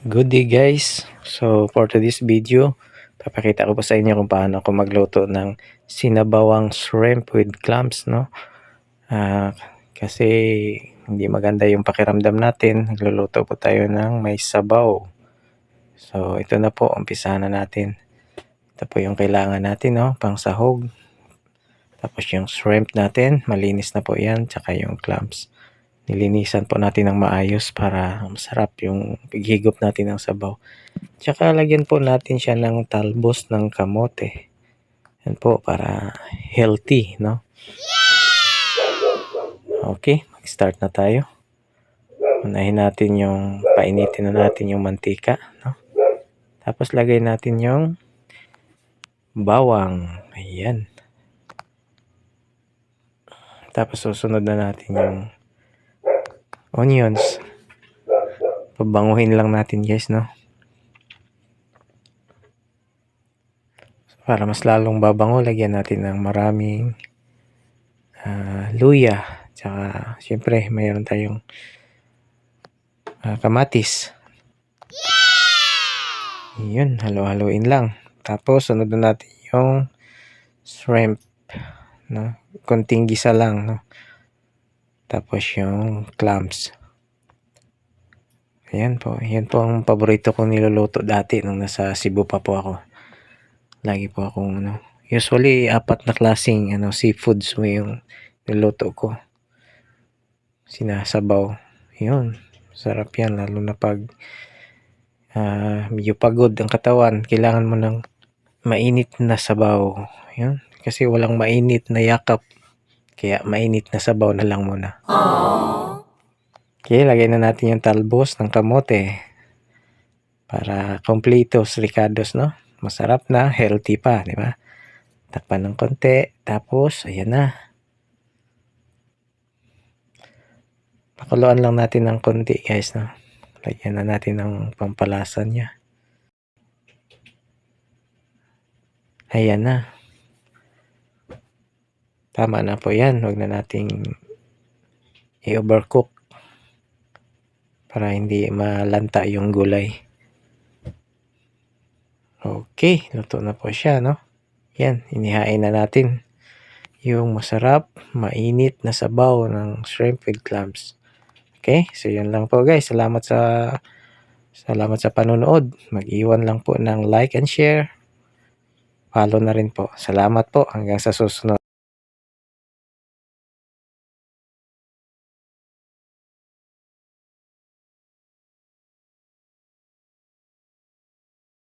Good day guys. So for today's video, papakita ko po sa inyo kung paano ako magluto ng sinabawang shrimp with clams, no? Kasi hindi maganda yung pakiramdam natin. Nagluluto po tayo ng may sabaw. So ito na po, umpisahan na natin. Ito po yung kailangan natin, no? Pang sahog. Tapos yung shrimp natin, malinis na po yan. Tsaka yung clams. Nilinisan po natin ng maayos para masarap yung paghigop natin ng sabaw. Tsaka lagyan po natin siya ng talbos ng kamote. Yan po para healthy, no? Okay, mag-start na tayo. Unahin natin yung painitin na natin yung mantika, no? Tapos lagay natin yung bawang. Ayan. Tapos susunod na natin yung onions. Pabanguhin lang natin guys, no? Para mas lalong babango, lagyan natin ng maraming luya. Tsaka syempre mayroon tayong kamatis. Yun, halo-haloin lang. Tapos sunod na natin yung shrimp, no? Konting gisa lang, no? Tapos yung clams. Ayan po, yan po ang paborito kong niluluto dati nung nasa Cebu pa po ako. Lagi po akong usually 4 na klaseng seafoods mo yung niluto ko. Sinasabaw. Yun, sarap yan lalo na pag medyo pagod ang katawan. Kailangan mo ng mainit na sabaw. Yun, kasi walang mainit na yakap. Kaya mainit na sabaw na lang muna. Okay, lagay na natin yung talbos ng kamote. Para completos, ricados, no? Masarap na, healthy pa, di ba? Takpan ng konti, tapos ayan na. Pakuluan lang natin ng konti, guys, no? Lagyan na natin ng pampalasa niya. Ayan na. Tama na po yan. Huwag na nating i-overcook para hindi malanta yung gulay. Okay, luto na po siya, no? Yan, inihain na natin yung masarap, mainit na sabaw ng shrimp with clams. Okay, so yun lang po guys. Salamat sa panonood. Mag-iwan lang po ng like and share. Follow na rin po. Salamat po. Hanggang sa susunod.